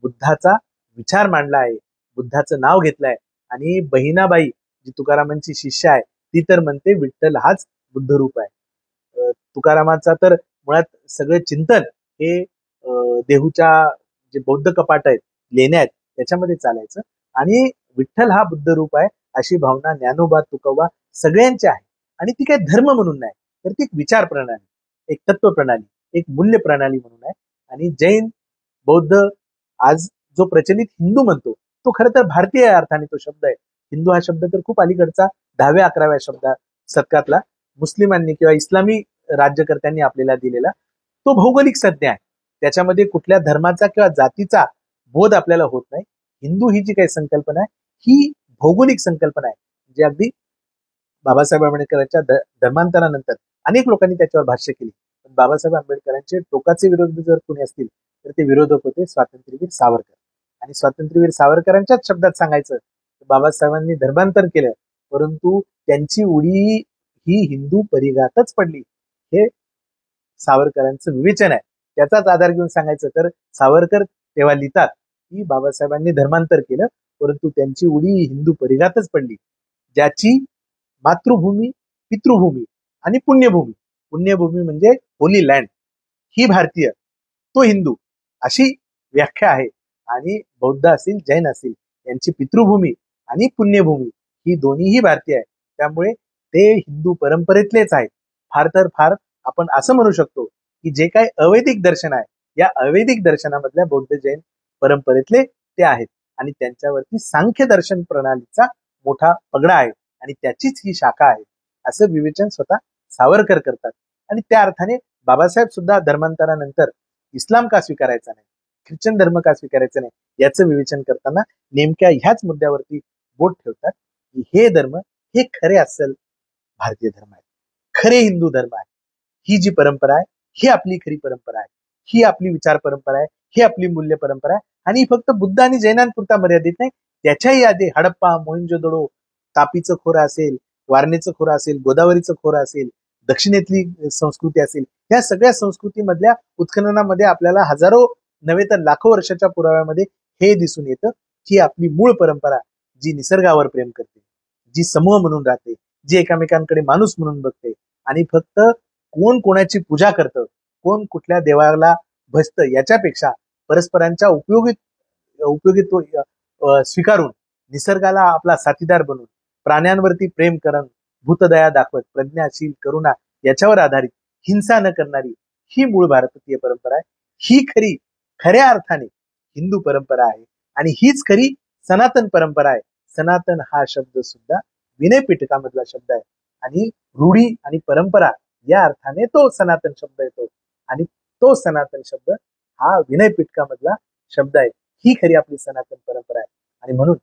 बुद्धाचा विचार मांडला आहे, बुद्धाचं नाव घेतलंय. आणि बहिणाबाई जी तुकारामांची शिष्य आहे ती तर म्हणते विठ्ठल हाच बुद्ध रूप आहे. तुकारामाचा तर मुळात सगळे चिंतन हे देहूच्या जे बौद्ध कपाट आहेत, लेण्या आहेत, त्याच्यामध्ये चालायचं. आणि विठ्ठल हा बुद्ध रूप आहे अशी भावना ज्ञानोबा तुकोबा सगळ्यांची आहे. आणि ती काही धर्म म्हणून नाही तर ती एक विचार प्रणाली, एक तत्व प्रणाली, एक मूल्य प्रणाली म्हणून आहे. आणि जैन बौद्ध आज जो प्रचलित हिंदू म्हणतो तो खरं तर भारतीय अर्थाने तो शब्द आहे. हिंदू हा शब्द तर खूप अलीकडचा 10व्या-11व्या शतकातला मुस्लिमांनी किंवा इस्लामी राज्यकर्त्यांनी आपल्याला दिलेला तो भौगोलिक संज्ञा आहे. त्याच्यामध्ये कुठल्या धर्माचा किंवा जातीचा बोध आपल्याला होत नाही. हिंदू ही जी काही संकल्पना आहे ही भौगोलिक संकल्पना आहे. जी अगदी बाबासाहेब आंबेडकरांच्या धर्मांतरानंतर अनेक लोकांनी त्याच्यावर भाष्य केली. पण बाबासाहेब आंबेडकरांचे टोकाचे विरोधी जर कोणी असतील तर ते विरोधक होते स्वातंत्र्यवीर सावरकर. आणि स्वातंत्र्यवीर सावरकरांच्याच शब्दात सांगायचं तर बाबासाहेबांनी धर्मांतर केलं, परंतु त्यांची उडी ही हिंदू परिघातच पडली. हे सावरकरांचं विवेचन आहे. त्याचाच आधार घेऊन सांगायचं तर सावरकर तेव्हा लिहितात की बाबासाहेबांनी धर्मांतर केलं, परंतु त्यांची उडी हिंदू परिघातच पडली. ज्याची मातृभूमी, पितृभूमी आणि पुण्यभूमी, पुण्यभूमी म्हणजे होली लँड, ही भारतीय, तो हिंदू, अशी व्याख्या आहे. आणि बौद्ध असतील, जैन असतील, यांची पितृभूमी आणि पुण्यभूमी ही दोन्हीही भारतीय आहे. त्यामुळे ते हिंदू परंपरेतलेच आहेत. फार तर फार आपण असं म्हणू शकतो की जे काही अवैदिक दर्शन आहे या अवैदिक दर्शनामधल्या बौद्ध जैन परंपरेतले ते आहेत. आणि त्यांच्यावरती सांख्य दर्शन प्रणालीचा मोठा पगडा आहे. आणि त्याचीच ही शाखा आहे असं विवेचन स्वतः सावरकर करतात. आणि त्या अर्थाने बाबासाहेब सुद्धा धर्मांतरानंतर इस्लाम का स्वीकारायचा नाही, ख्रिश्चन धर्म का स्वीकारायचा नाही याचं विवेचन करताना नेमक्या ह्याच मुद्द्यावरती बोट ठेवतात की हे धर्म हे खरे असल भारतीय धर्म आहे, खरे हिंदू धर्म आहे. ही जी परंपरा आहे ही आपली खरी परंपरा आहे, ही आपली विचार परंपरा आहे, ही आपली मूल्य परंपरा आहे. आणि फक्त बुद्ध आणि जैनांपुरता मर्यादित नाही, त्याच्याही आधी हडप्पा, मोहिंजोदडो, तापीचं खोरं असेल, वारणेचं खोरं असेल, गोदावरीचं खोरं असेल, दक्षिणेतली संस्कृती असेल, या सगळ्या संस्कृतीमधल्या उत्खननामध्ये आपल्याला हजारो नव्हे तर लाखो वर्षाच्या पुराव्यामध्ये हे दिसून येतं की आपली मूळ परंपरा जी निसर्गावर प्रेम करते, जी समूह म्हणून राहते, जी एकामेकांकडे माणूस म्हणून बघते आणि फक्त कोण कोणाची पूजा करतं, कोण कुठल्या देवाला भजतं याच्यापेक्षा परस्परांच्या उपयोगित्व स्वीकारून निसर्गाला आपला साथीदार बनून प्राण्यांवरती प्रेम करून भूतदया दाखवत प्रज्ञाशील करुणा याच्यावर आधारित हिंसा न करणारी ही मूळ भारतीय परंपरा आहे. ही खऱ्या अर्थाने हिंदू परंपरा आहे आणि हीच खरी सनातन परंपरा आहे. सनातन हा शब्द सुद्धा विनयपिटकामधला शब्द आहे आणि रूढी आणि परंपरा या अर्थाने तो सनातन शब्द येतो आणि तो सनातन शब्द हा विनयपिटकामधला शब्द आहे. ही खरी आपली सनातन परंपरा आहे. आणि म्हणून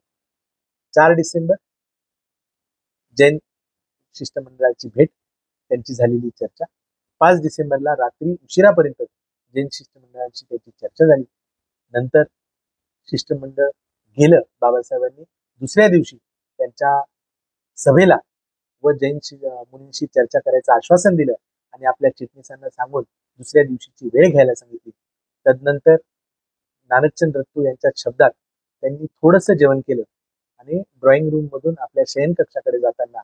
4 डिसेंबर जैन शिष्टमंडळाची भेट, त्यांची झालेली चर्चा, 5 डिसेंबरला रात्री उशिरापर्यंत जैन शिष्टमंडळाची त्याची चर्चा झाली. नंतर शिष्टमंडळ गेलं. बाबासाहेबांनी दुसऱ्या दिवशी त्यांच्या सभेला व जैन मुनींशी चर्चा करायचं आश्वासन दिलं आणि आपल्या चिटणीसांना सांगून दुसऱ्या दिवशीची वेळ घ्यायला सांगितली. तदनंतर नानकचंद रत्तू यांच्या शब्दात त्यांनी थोडंसं जेवण केलं आणि ड्रॉइंग रूम मधून आपल्या शयन कक्षाकडे जाताना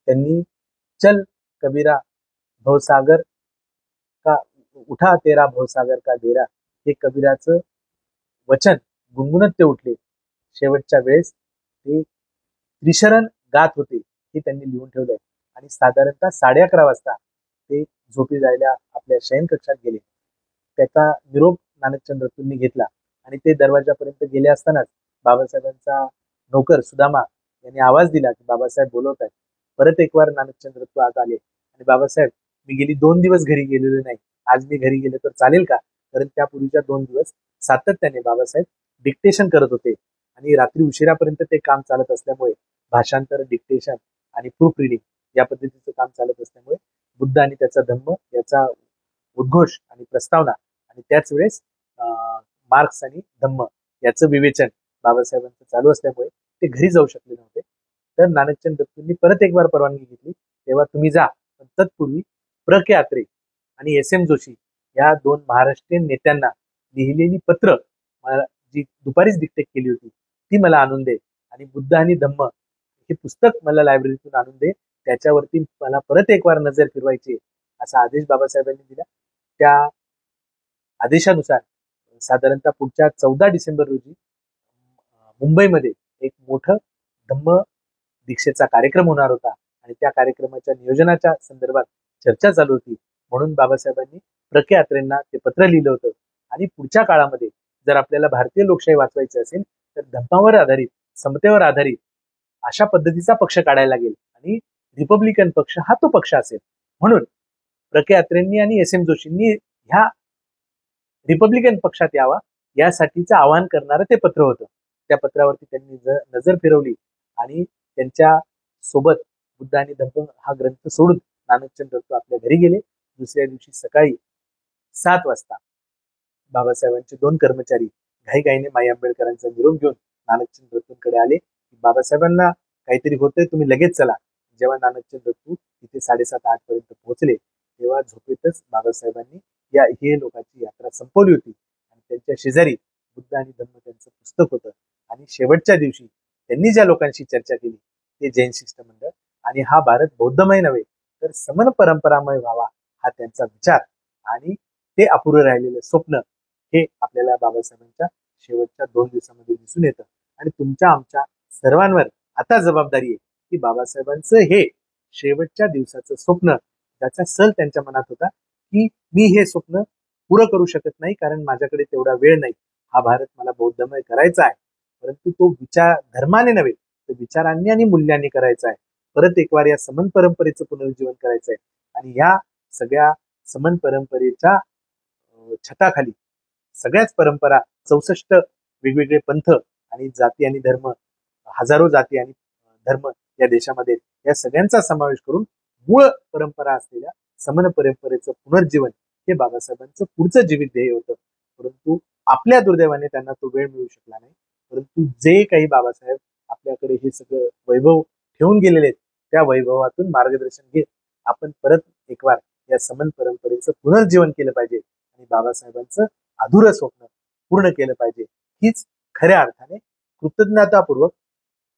त्यांनी चल कबीरा भवसागर का उठा तेरा भवसागर का डेरा हे कबीराचं वचन गुणगुणत ते उठले. शेवटच्या वेळेस ते त्रिशरण गात होते हे त्यांनी लिहून ठेवलंय आणि साधारणतः 11:30 वाजता ते झोपी जायला आपल्या शयन कक्षात गेले. त्याचा निरोप नानकचंद रत्तूंनी घेतला आणि ते दरवाजापर्यंत गेले असतानाच बाबासाहेबांचा नौकर सुदामा यांनी आवाज दिला की बाबासाहेब बोलवत आहेत. परत एक वार नानकचंद रत्तू आत आले आणि बाबासाहेब, मी गेली 2 दिवस घरी गेलेलो नाही, आज मी घरी गेले तर चालेल का? कारण त्यापूर्वीच्या 2 दिवस सातत्याने बाबासाहेब डिक्टेशन करत होते आणि रात्री उशिरापर्यंत ते काम चालत असल्यामुळे भाषांतर, डिक्टेशन आणि प्रूफ रिडिंग या पद्धतीचं काम चालत असल्यामुळे बुद्ध आणि त्याचा धम्म याचा उद्घोष आणि प्रस्तावना आणि त्याच वेळेस मार्क्स आणि धम्म याचं विवेचन बाबासाहेबांचं चालू असल्यामुळे ते घरी जाऊ शकले नव्हते. तर नानकचंद दत्तूंनी परत एक वार परवानगी घेतली. तेव्हा तुम्ही जा, पण तत्पूर्वी प्र के अत्रे आणि SM जोशी या 2 महाराष्ट्रीयन नेत्यांना लिहिलेली पत्र जी दुपारीच डिक्टेट केली होती ती मला आणून दे आणि बुद्ध आणि धम्म हे पुस्तक मला लायब्ररीतून आणून दे, त्याच्यावरती मला परत एक वार नजर फिरवायची असा आदेश बाबासाहेबांनी दिला. त्या आदेशानुसार साधारणतः पुढच्या 14 डिसेंबर रोजी मुंबईमध्ये एक मोठं धम्म दीक्षेचा कार्यक्रम होणार होता आणि त्या कार्यक्रमाच्या नियोजनाच्या संदर्भात चर्चा चालू होती. म्हणून बाबासाहेबांनी प्र के अत्रेंना ते पत्र लिहिलं होतं आणि पुढच्या काळामध्ये जर आपल्याला भारतीय लोकशाही वाचवायची असेल तर धम्मावर आधारित, समतेवर आधारित अशा पद्धतीचा पक्ष काढायला लागेल आणि रिपब्लिकन पक्ष हा तो पक्ष असेल. म्हणून प्र के अत्रेंनी आणि SM जोशींनी ह्या रिपब्लिकन पक्षात यावा यासाठीचं आवाहन करणारं ते पत्र होतं. त्या पत्रावरती त्यांनी नजर फिरवली आणि त्यांच्या सोबत बुद्ध आणि धम्म हा ग्रंथ सोडून नानकचंद रत्तू आपल्या घरी गेले. दुसऱ्या दिवशी सकाळी 7 वाजता बाबासाहेबांचे 2 कर्मचारी घाईघाईने माई आंबेडकरांचा निरोप घेऊन नानकचंद रत्तूंकडे आले की बाबासाहेबांना काहीतरी होतंय, तुम्ही लगेच चला. जेव्हा नानकचंद रत्तू तिथे 7:30-8 पर्यंत पोहोचले तेव्हा झोपेतच बाबासाहेबांनी हे लोकांची यात्रा संपवली होती आणि त्यांच्या शेजारी बुद्ध आणि धम्म त्यांचं पुस्तक होतं आणि शेवटच्या दिवशी त्यांनी ज्या लोकांशी चर्चा केली ते जैन शिष्टमंडळ आणि हा भारत बौद्धमय नव्हे तर समन परंपरामय व्हावा हा त्यांचा विचार आणि ते अपुरं राहिलेलं स्वप्न हे आपल्याला बाबासाहेबांच्या शेवटच्या 2 दिवसामध्ये दिसून येतं. आणि तुमच्या आमच्या सर्वांवर आता जबाबदारी आहे की बाबासाहेबांचं हे शेवटच्या दिवसाचं स्वप्न, त्याचा सल त्यांच्या मनात होता की मी हे स्वप्न पुरं करू शकत नाही कारण माझ्याकडे तेवढा वेळ नाही, हा भारत मला बौद्धमय करायचा आहे, परंतु तो विचार धर्माने नव्हे तर विचारांनी आणि मूल्यांनी करायचं आहे. परत एक वार या समन परंपरेचं पुनरुज्जीवन करायचं आहे. आणि या सगळ्या समन परंपरेच्या छताखाली सगळ्याच परंपरा 64 वेगवेगळे पंथ आणि जाती आणि धर्म, हजारो जाती आणि धर्म या देशामध्ये, या सगळ्यांचा समावेश करून मूळ परंपरा असलेल्या समन परंपरेचं पुनर्जीवन हे बाबासाहेबांचं पुढचं जीवित ध्येय होतं. परंतु आपल्या दुर्दैवाने त्यांना तो वेळ मिळू शकला नाही. परंतु जे काही बाबासाहेब आपल्याकडे हे सगळं वैभव ठेवून गेलेले आहेत, त्या वैभवातून मार्गदर्शन घेत आपण परत एक वार या समन परंपरेचं पुनर्जीवन केलं पाहिजे आणि बाबासाहेबांचं अधुरं स्वप्न पूर्ण केलं पाहिजे. हीच खऱ्या अर्थाने कृतज्ञतापूर्वक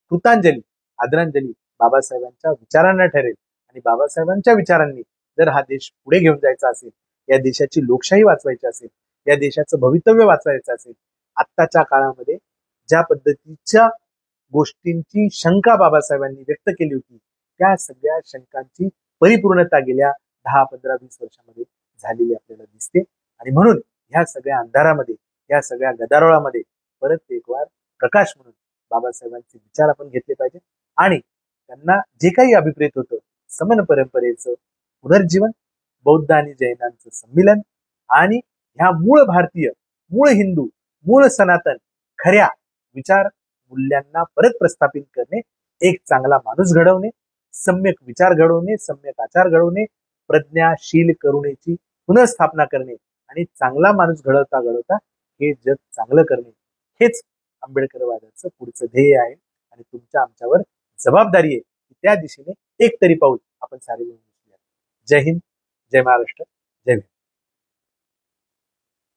कृतांजली, आदरांजली बाबासाहेबांच्या विचारांना ठरेल. आणि बाबासाहेबांच्या विचारांनी जर हा देश पुढे घेऊन जायचा असेल, या देशाची लोकशाही वाचवायची असेल, या देशाचं भवितव्य वाचवायचं असेल, आत्ताच्या काळामध्ये ज्या पद्धतीच्या गोष्टींची शंका बाबासाहेबांनी व्यक्त केली होती, त्या सगळ्या शंकांची परिपूर्णता गेल्या 10, 15, 20 वर्षामध्ये झालेली आपल्याला दिसते. आणि म्हणून ह्या सगळ्या अंधारामध्ये, या सगळ्या गदारोळामध्ये परत एक वार प्रकाश म्हणून बाबासाहेबांचे विचार आपण घेतले पाहिजे. आणि त्यांना जे काही अभिप्रेत होतं, समन परंपरेचं पुनर्जीवन, बौद्ध आणि जैनांचं संमिलन आणि ह्या मूळ भारतीय, मूळ हिंदू, मूळ सनातन खऱ्या विचार मूल्यांना परत प्रस्थापित करणे, एक चांगला माणूस घडवणे, सम्यक विचार घडवणे, सम्यक आचार घडवणे, प्रज्ञाशील करुणेची पुनर्स्थापना करणे आणि चांगला माणूस घडवता घडवता हे जग चांगलं करणे, हेच आंबेडकरवादाचं पुढचं ध्येय आहे. आणि तुमच्या आमच्यावर जबाबदारी आहे की त्या दिशेने एक तरी पाऊल आपण सारे मिळून उचलूया. जय हिंद, जय महाराष्ट्र, जय भीम.